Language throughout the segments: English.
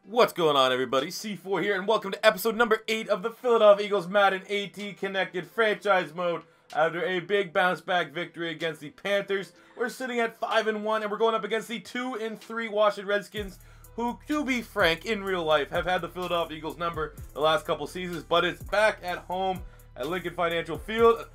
What's going on, everybody? C4 here, and welcome to episode number 8 of the Philadelphia Eagles Madden AT Connected Franchise Mode. After a big bounce-back victory against the Panthers, we're sitting at 5-1, and we're going up against the 2-3 Washington Redskins, who, to be frank, in real life, have had the Philadelphia Eagles number the last couple seasons, but it's back at home at Lincoln Financial Field.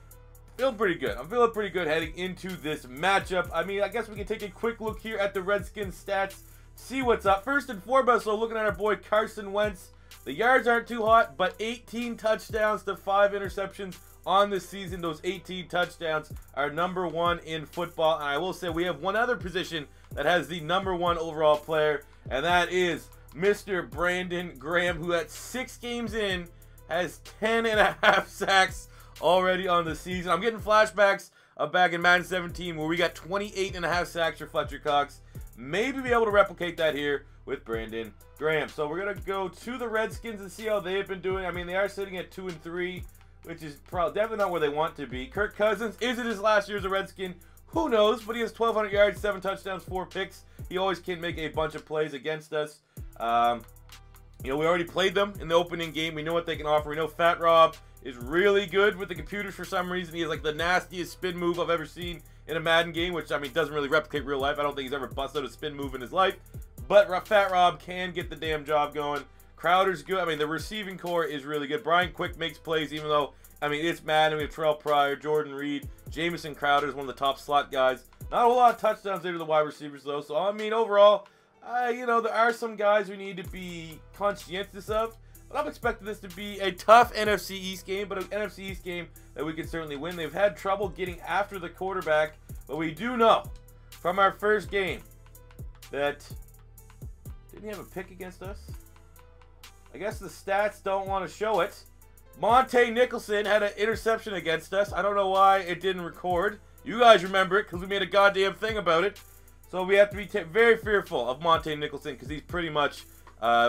Feeling pretty good. I'm feeling pretty good heading into this matchup. I mean, I guess we can take a quick look here at the Redskins stats, see what's up. First and foremost, so looking at our boy Carson Wentz, the yards aren't too hot, but 18 touchdowns to 5 interceptions on this season. Those 18 touchdowns are #1 in football. And I will say we have one other position that has the #1 overall player, and that is Mr. Brandon Graham, who at 6 games in has 10.5 sacks already on the season. I'm getting flashbacks of back in Madden 17 where we got 28.5 sacks for Fletcher Cox. Maybe be able to replicate that here with Brandon Graham. So we're going to go to the Redskins and see how they've been doing. I mean, they are sitting at 2-3, which is probably definitely not where they want to be. Kirk Cousins, is it his last year as a Redskin? Who knows? But he has 1,200 yards, 7 touchdowns, 4 picks. He always can make a bunch of plays against us. You know, we already played them in the opening game. We know what they can offer. We know Fat Rob is really good with the computers for some reason. He has like the nastiest spin move I've ever seen in a Madden game, which, I mean, doesn't really replicate real life. I don't think he's ever busted a spin move in his life. But Fat Rob can get the damn job going. Crowder's good. I mean, the receiving core is really good. Brian Quick makes plays, even though, I mean, it's Madden. We have Terrell Pryor, Jordan Reed, Jamison Crowder is one of the top slot guys. Not a whole lot of touchdowns there to the wide receivers, though. So, I mean, overall, you know, there are some guys we need to be conscientious of. But I'm expecting this to be a tough NFC East game, but an NFC East game that we can certainly win. They've had trouble getting after the quarterback, but we do know from our first game that... Didn't he have a pick against us? I guess the stats don't want to show it. Monte Nicholson had an interception against us. I don't know why it didn't record. You guys remember it because we made a goddamn thing about it. So we have to be very fearful of Monte Nicholson because he's pretty much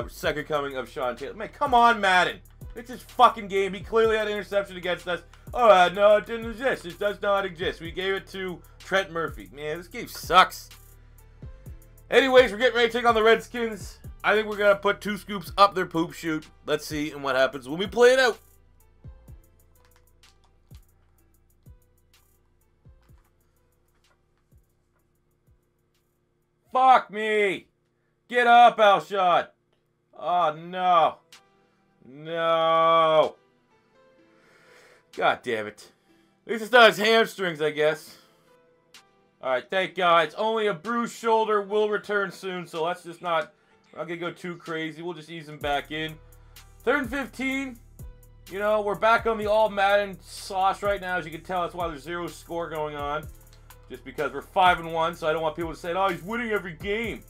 second coming of Sean Taylor. Man, come on, Madden. It's his fucking game. He clearly had an interception against us. Oh, no, it didn't exist. It does not exist. We gave it to Trent Murphy. Man, this game sucks. Anyways, we're getting ready to take on the Redskins. I think we're going to put 2 scoops up their poop chute. Let's see what happens when we play it out. Fuck me. Get up, Alshon. Oh, no. No. God damn it. At least it's not his hamstrings, I guess. Alright, thank God. It's only a bruised shoulder. Will return soon, so let's just not... We're not going to go too crazy. We'll just ease him back in. 3rd and 15. You know, we're back on the All-Madden sauce right now. As you can tell, that's why there's 0 score going on. Just because we're 5-1, so I don't want people to say, oh, he's winning every game.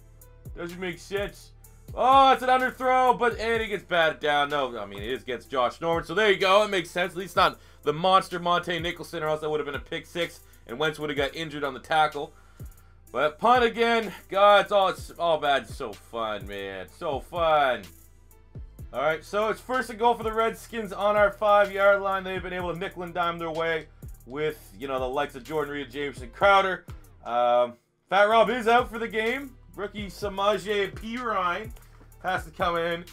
Doesn't make sense. Oh, it's an underthrow, but and he gets batted down. No, I mean, it is against Josh Norman. So there you go. It makes sense. At least not the monster Monte Nicholson, or else that would have been a pick 6, and Wentz would have got injured on the tackle. But punt again. God, it's all bad. It's so fun, man. So fun. All right, so it's 1st and goal for the Redskins on our 5-yard line. They've been able to nickel and dime their way with, you know, the likes of Jordan Reed, Jameson Crowder. Fat Rob is out for the game. Rookie Samaje Perine has to come in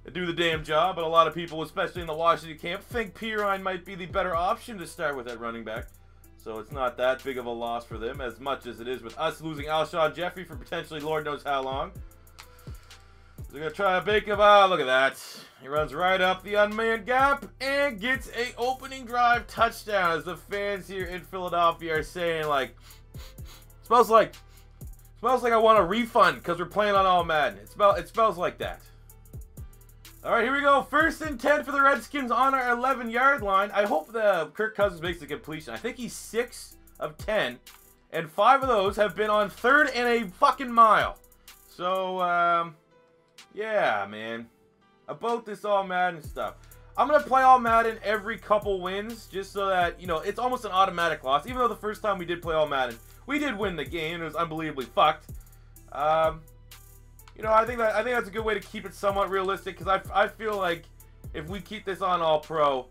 and do the damn job. But a lot of people, especially in the Washington camp, think Perine might be the better option to start with at running back. So it's not that big of a loss for them as much as it is with us losing Alshon Jeffrey for potentially Lord knows how long. They're going to try to bake him out. Look at that. He runs right up the unmanned gap and gets a opening drive touchdown, as the fans here in Philadelphia are saying, like, smells like I want a refund because we're playing on All-Madden. It smells like that. All right, here we go. 1st and 10 for the Redskins on our 11-yard line. I hope the Kirk Cousins makes the completion. I think he's 6 of 10, and 5 of those have been on 3rd and a fucking mile. So, yeah, man. About this All-Madden stuff. I'm going to play All-Madden every couple wins just so that, you know, it's almost an automatic loss. Even though the first time we did play All-Madden, we did win the game. It was unbelievably fucked. You know, I think that's a good way to keep it somewhat realistic, because I feel like if we keep this on All-Pro,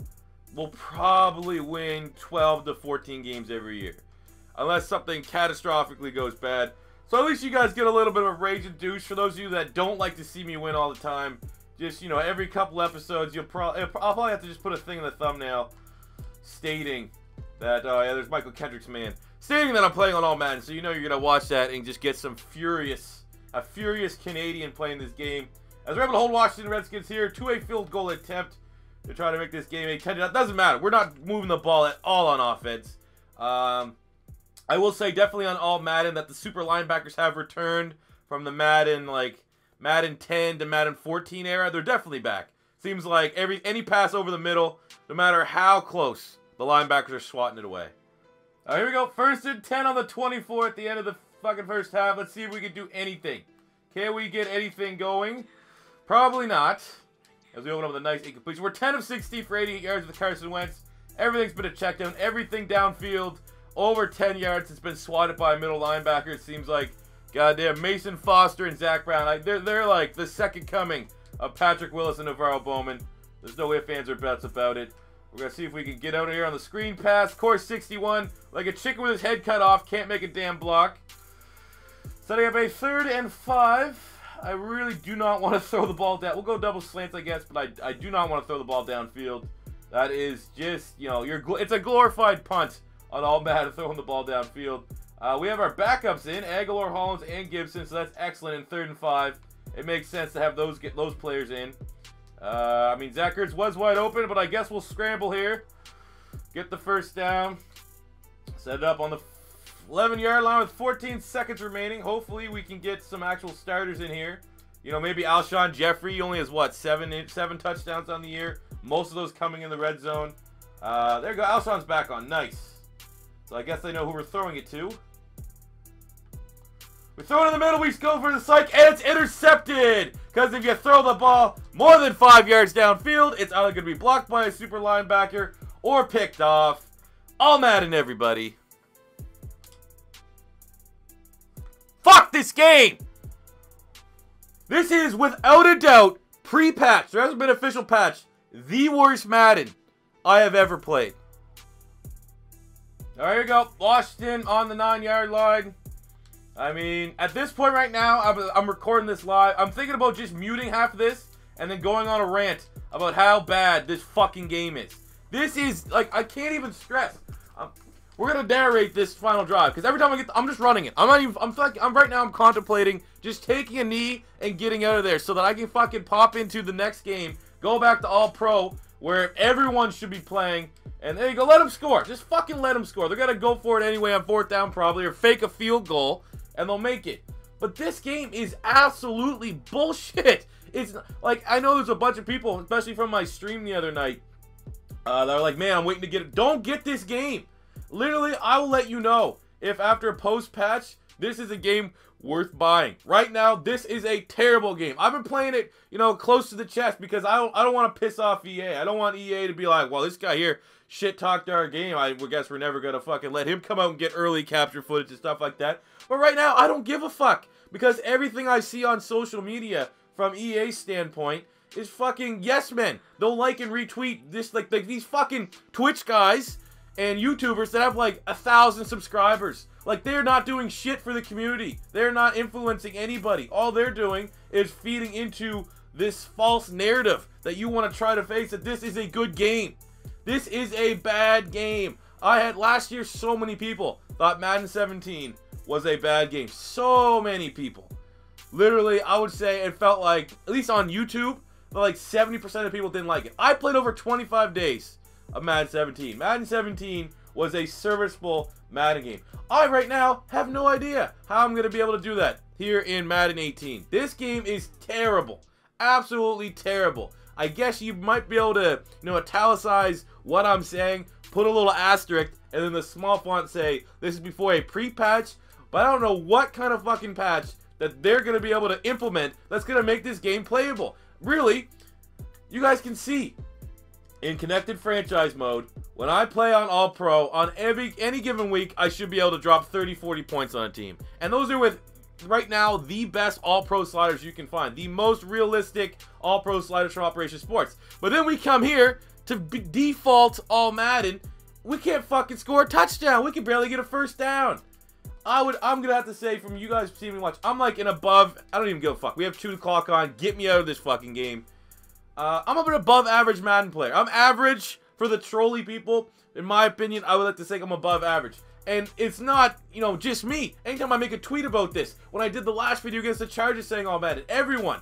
we'll probably win 12 to 14 games every year. Unless something catastrophically goes bad. So at least you guys get a little bit of a raging douche. For those of you that don't like to see me win all the time, just, you know, every couple episodes, I'll probably have to just put a thing in the thumbnail stating that, yeah, there's Michael Kendrick's man, stating that I'm playing on All-Madden. So you know you're going to watch that and just get some a furious Canadian playing this game. As we're able to hold Washington Redskins here to a field goal attempt to try to make this game a 10. That doesn't matter. We're not moving the ball at all on offense. I will say definitely on All-Madden that the super linebackers have returned from the Madden 10 to Madden 14 era. They're definitely back. Seems like any pass over the middle, no matter how close, the linebackers are swatting it away. All right, here we go. 1st and 10 on the 24 at the end of the fucking first half. Let's see if we can do anything. Can we get anything going? Probably not. As we open up with a nice incompletion. We're 10 of 60 for 88 yards with Carson Wentz. Everything's been a check down. Everything downfield. Over 10 yards. It's been swatted by a middle linebacker. It seems like, goddamn, Mason Foster and Zach Brown. They're like the second coming of Patrick Willis and Navarro Bowman. There's no ifs, ands, or buts about it. We're going to see if we can get out of here on the screen pass. Course 61. Like a chicken with his head cut off. Can't make a damn block. Setting up a 3rd and 5. I really do not want to throw the ball down. We'll go double slants, I guess, but I do not want to throw the ball downfield. That is just, you know, it's a glorified punt on All-Madden throwing the ball downfield. We have our backups in, Aguilar, Hollins, and Gibson, so that's excellent in 3rd and 5. It makes sense to have get those players in. I mean, Zach Ertz was wide open, but I guess we'll scramble here. Get the first down. Set it up on the 11-yard line with 14 seconds remaining. Hopefully we can get some actual starters in here. You know, maybe Alshon Jeffrey only has, what, 7 touchdowns on the year. Most of those coming in the red zone. There you go. Alshon's back on. Nice. So I guess they know who we're throwing it to. We throw it in the middle. We go for the psych, and it's intercepted. Because if you throw the ball more than 5 yards downfield, it's either going to be blocked by a super linebacker or picked off. All-Madden, everybody. Fuck this game! This is, without a doubt, pre-patch. There hasn't been an official patch. The worst Madden I have ever played. All right, here we go. Washington on the 9-yard line. I mean, at this point right now, I'm recording this live. I'm thinking about just muting half of this and then going on a rant about how bad this fucking game is. This is, like, I can't even stress. We're going to narrate this final drive because every time I'm just running it. Right now I'm contemplating just taking a knee and getting out of there so that I can fucking pop into the next game, go back to All-Pro where everyone should be playing, and there you go, let them score. Just fucking let them score. They're going to go for it anyway on 4th down probably, or fake a field goal, and they'll make it. But this game is absolutely bullshit. It's like, I know there's a bunch of people, especially from my stream the other night, that are like, man, I'm waiting to get it. Don't get this game. Literally, I will let you know if after a post-patch, this is a game worth buying. Right now, this is a terrible game. I've been playing it, you know, close to the chest because I don't want to piss off EA. I don't want EA to be like, well, this guy here shit-talked our game. I guess we're never going to fucking let him come out and get early capture footage and stuff like that. But right now, I don't give a fuck because everything I see on social media from EA's standpoint is fucking yes men. They'll like and retweet this, like these fucking Twitch guys and YouTubers that have like 1,000 subscribers. Like, they're not doing shit for the community. They're not influencing anybody. All they're doing is feeding into this false narrative that you want to try to face that this is a good game. This is a bad game. Last year, so many people thought Madden 17 was a bad game. So many people. Literally, I would say it felt like, at least on YouTube, like 70% of people didn't like it. I played over 25 days of Madden 17. Madden 17 was a serviceable Madden game. I, right now, have no idea how I'm going to be able to do that here in Madden 18. This game is terrible. Absolutely terrible. I guess you might be able to, you know, italicize what I'm saying, put a little asterisk, and then the small font say, this is before a pre-patch, but I don't know what kind of fucking patch that they're going to be able to implement that's going to make this game playable. Really, you guys can see, in connected franchise mode, when I play on All-Pro, on any given week, I should be able to drop 30, 40 points on a team. And those are with, right now, the best All-Pro sliders you can find. The most realistic All-Pro sliders from Operation Sports. But then we come here to default All-Madden. We can't fucking score a touchdown. We can barely get a first down. I'm gonna have to say, from you guys seeing me watch, I'm like an above. I don't even give a fuck. We have 2 o'clock on. Get me out of this fucking game. I'm an above average Madden player. I'm average for the trolley people. In my opinion, I would like to say I'm above average. And it's not, you know, just me. Anytime I make a tweet about this, when I did the last video against the Chargers saying All-Madden, everyone,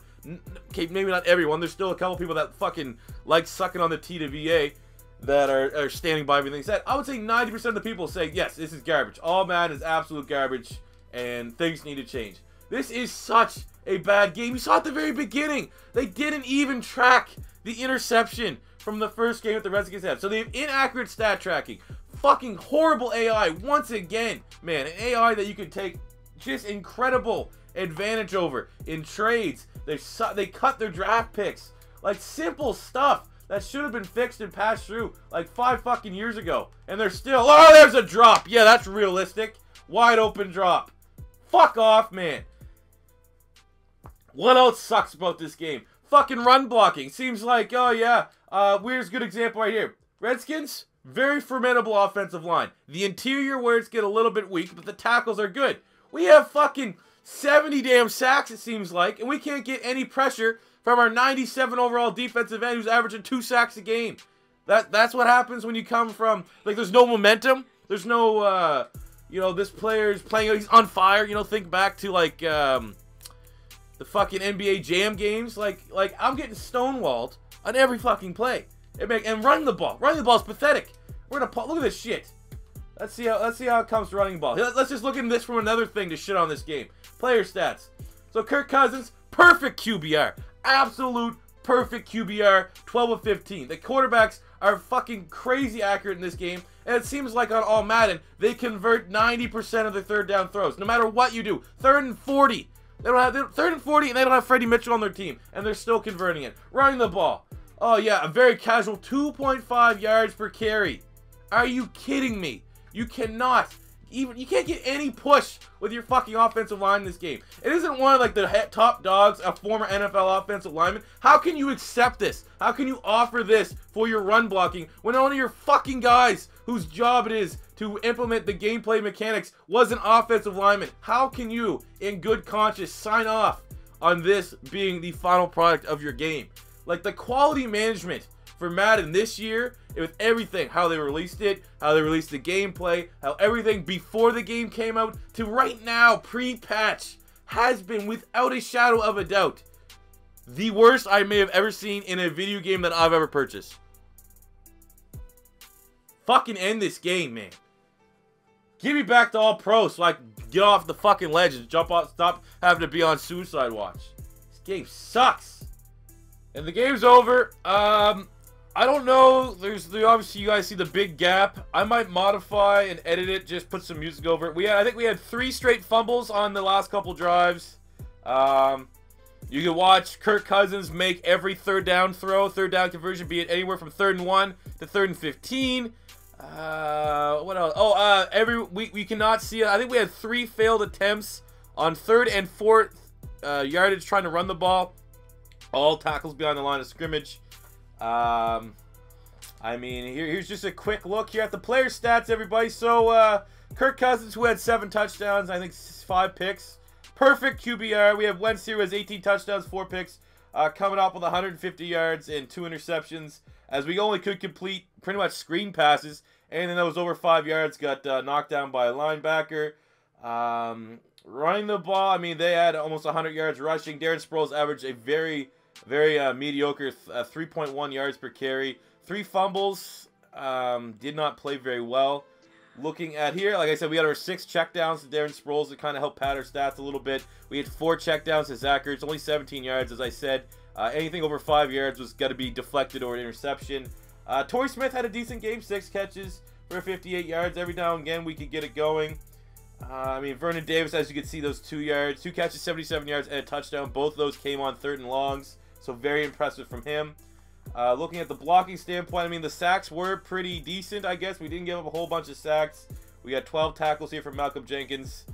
okay, maybe not everyone, there's still a couple people that fucking like sucking on the T to VA that are standing by everything said. I would say 90% of the people say, yes, this is garbage. All-Madden is absolute garbage, and things need to change. This is such a bad game. You saw at the very beginning, they didn't even track the interception from the first game that the Redskins had. So they have inaccurate stat tracking. Fucking horrible AI once again. Man, an AI that you could take just incredible advantage over in trades. They cut their draft picks. Like, simple stuff that should have been fixed and passed through like 5 fucking years ago. And they're still, oh, there's a drop. Yeah, that's realistic. Wide open drop. Fuck off, man. What else sucks about this game? Fucking run blocking. Seems like, oh yeah, here's a good example right here. Redskins, very formidable offensive line. The interior words get a little bit weak, but the tackles are good. We have fucking 70 damn sacks, it seems like, and we can't get any pressure from our 97 overall defensive end who's averaging 2 sacks a game. That's what happens when you come from, like, there's no momentum. There's no, you know, this player's playing, he's on fire. You know, think back to, like, the fucking NBA Jam games. Like I'm getting stonewalled on every fucking play. And running the ball. Running the ball is pathetic. We're gonna look at this shit. Let's see how it comes to running the ball. Let's just look at this from another thing to shit on this game. Player stats. So Kirk Cousins, perfect QBR. Absolute perfect QBR, 12 of 15. The quarterbacks are fucking crazy accurate in this game. And it seems like on All-Madden, they convert 90% of their third down throws. No matter what you do. 3rd and 40. They don't have 3rd and 40, and they don't have Freddie Mitchell on their team, and they're still converting it. Running the ball. Oh yeah, a very casual 2.5 yards per carry. Are you kidding me? You cannot you can't get any push with your fucking offensive line in this game. It isn't one of like the top dogs, a former NFL offensive lineman. How can you accept this? How can you offer this for your run blocking when one of your fucking guys whose job it is to implement the gameplay mechanics was an offensive lineman? How can you, in good conscience, sign off on this being the final product of your game? Like, the quality management for Madden this year, with everything, how they released it, how they released the gameplay, how everything before the game came out to right now, pre-patch, has been, without a shadow of a doubt, the worst I may have ever seen in a video game that I've ever purchased. Fucking end this game, man. Give me back to all pro so I can get off the fucking ledge and jump off, stop having to be on suicide watch. This game sucks. And the game's over. I don't know. Obviously you guys see the big gap. I might modify and edit it, just put some music over it. I think we had 3 straight fumbles on the last couple drives. You can watch Kirk Cousins make every third down throw, third down conversion, be it anywhere from 3rd and 1 to 3rd and 15. What else? Oh, we cannot see it. I think we had 3 failed attempts on 3rd and 4th yardage trying to run the ball. All tackles behind the line of scrimmage. I mean, here's just a quick look here at the player stats, everybody. So, Kirk Cousins, who had 7 touchdowns, I think 5 picks. Perfect QBR. We have Wentz here who has 18 touchdowns, 4 picks. Coming up with 150 yards and 2 interceptions. As we only could complete pretty much screen passes. Anything that was over 5 yards got knocked down by a linebacker. Running the ball, I mean, they had almost 100 yards rushing. Darren Sproles averaged a very mediocre 3.1 yards per carry. 3 fumbles. Did not play very well. Looking at here, like I said, we had our 6 checkdowns to Darren Sproles to kind of help pad our stats a little bit. We had 4 checkdowns to Zach Ertz, only 17 yards, as I said. Anything over 5 yards was got to be deflected or an interception. Torrey Smith had a decent game, 6 catches for 58 yards. Every now and again, we could get it going. I mean, Vernon Davis, as you can see, those 2 yards, 2 catches, 77 yards, and a touchdown. Both of those came on 3rd and longs, so very impressive from him. Looking at the blocking standpoint, I mean, the sacks were pretty decent, I guess. We didn't give up a whole bunch of sacks. We got 12 tackles here from Malcolm Jenkins.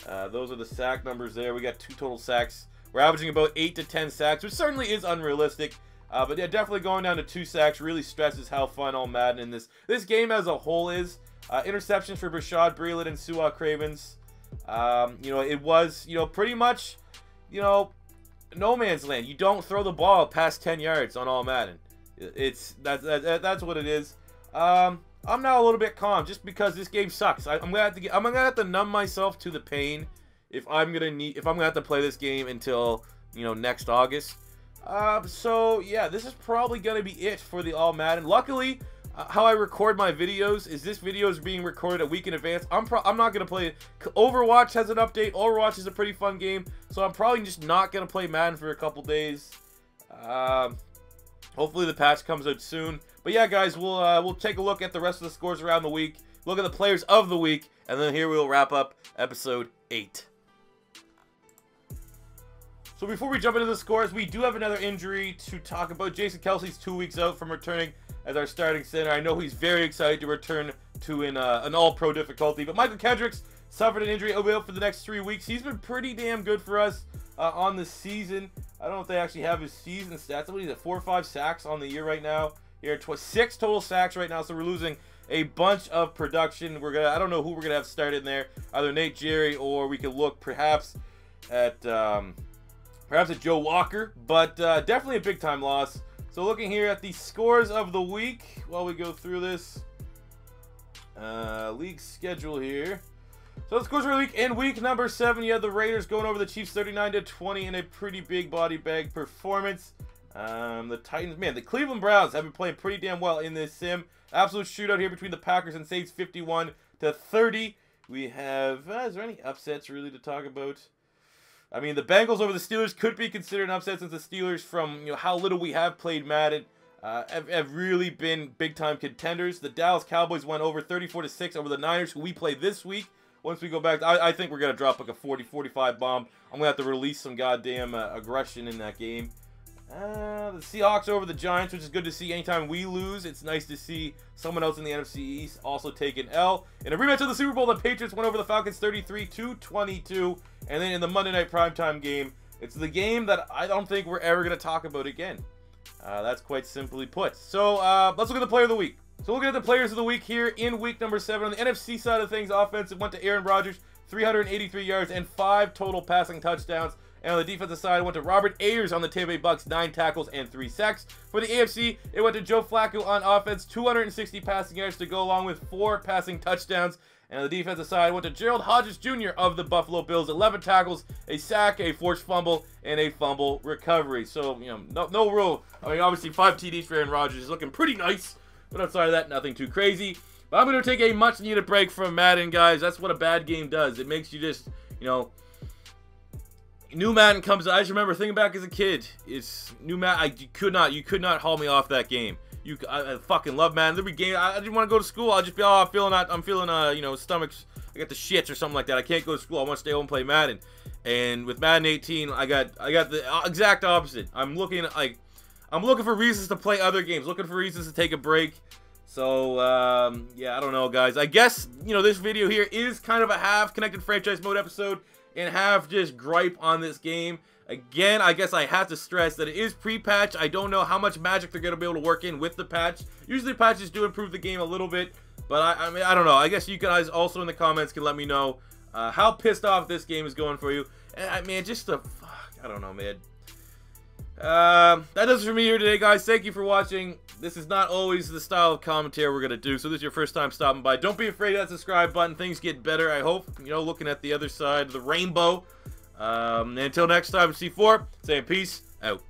Those are the sack numbers there. We got 2 total sacks. We're averaging about 8 to 10 sacks, which certainly is unrealistic. But yeah, definitely going down to 2 sacks really stresses how fun All-Madden in this game as a whole is. Interceptions for Rashad Breeland and Su'a Cravens. You know, it was, you know, pretty much, you know, no man's land. You don't throw the ball past 10 yards on All-Madden. That's what it is. I'm now a little bit calm just because this game sucks. I'm gonna have to numb myself to the pain if I'm gonna have to play this game until, you know, next August. So yeah, this is probably gonna be it for the All-Madden. Luckily, how I record my videos is this video is being recorded a week in advance. I'm not gonna play it. Overwatch has an update. Overwatch is a pretty fun game, so I'm probably just not gonna play Madden for a couple days. Hopefully the patch comes out soon. But yeah, guys, we'll take a look at the rest of the scores around the week, look at the players of the week, and then here we'll wrap up episode 8. So before we jump into the scores, we do have another injury to talk about. Jason Kelsey's 2 weeks out from returning as our starting center. I know he's very excited to return to an all-pro difficulty, but Michael Kendricks suffered an injury. He'll be out for the next 3 weeks. He's been pretty damn good for us on the season. I don't know if they actually have his season stats. I believe he's at 4 or 5 sacks on the year right now. Here, 6 total sacks right now, so we're losing a bunch of production. I don't know who we're gonna have started in there. Either Nate Jerry, or we could look perhaps at Joe Walker, but definitely a big time loss. So looking here at the scores of the week while we go through this league schedule here. So the scores for the week. In week number 7, you had the Raiders going over the Chiefs 39-20 in a pretty big body bag performance. The Titans, man, the Cleveland Browns have been playing pretty damn well in this sim. Absolute shootout here between the Packers and Saints, 51-30. We have, is there any upsets really to talk about? I mean, the Bengals over the Steelers could be considered an upset since the Steelers, from, you know, how little we have played Madden, have really been big-time contenders. The Dallas Cowboys went over 34-6 over the Niners, who we play this week. Once we go back, I think we're going to drop like a 40-45 bomb. I'm going to have to release some goddamn aggression in that game. The Seahawks over the Giants, which is good to see. Anytime we lose, it's nice to see someone else in the NFC East also take an L. In a rematch of the Super Bowl, the Patriots went over the Falcons 33-22. And then in the Monday Night Primetime game, it's the game that I don't think we're ever going to talk about again. That's quite simply put. So let's look at the player of the week. So looking at the players of the week here in week number 7. On the NFC side of things, offensive went to Aaron Rodgers, 383 yards and 5 total passing touchdowns. And on the defensive side, it went to Robert Ayers on the Tampa Bay Bucks, 9 tackles and 3 sacks. For the AFC, it went to Joe Flacco on offense, 260 passing yards to go along with 4 passing touchdowns. And on the defensive side, it went to Gerald Hodges Jr. of the Buffalo Bills, 11 tackles, a sack, a forced fumble, and a fumble recovery. So, you know, no real, I mean, obviously 5 TDs for Aaron Rodgers is looking pretty nice. But outside of that, nothing too crazy. But I'm going to take a much-needed break from Madden, guys. That's what a bad game does. It makes you just, you know, new Madden comes out. I just remember thinking back as a kid. It's new Madden. You could not haul me off that game. I fucking love Madden. Every game, I didn't want to go to school. I'll just be, oh, I'm feeling, you know, stomachs. I got the shits or something like that. I can't go to school. I want to stay home and play Madden. And with Madden 18, I got the exact opposite. I'm looking for reasons to play other games. Looking for reasons to take a break. So, yeah, I don't know, guys. I guess, you know, this video here is kind of a half connected franchise mode episode and half just gripe on this game. Again, I guess I have to stress that it is pre-patch. I don't know how much magic they're going to be able to work in with the patch. Usually patches do improve the game a little bit, but I mean, I don't know. I guess you guys also in the comments can let me know how pissed off this game is going for you. And I mean, just the fuck, I don't know, man. That does it for me here today, guys. Thank you for watching. This is not always the style of commentary we're going to do, so this is your first time stopping by. Don't be afraid of that subscribe button. Things get better, I hope. You know, looking at the other side of the rainbow. And until next time, C4, saying peace out.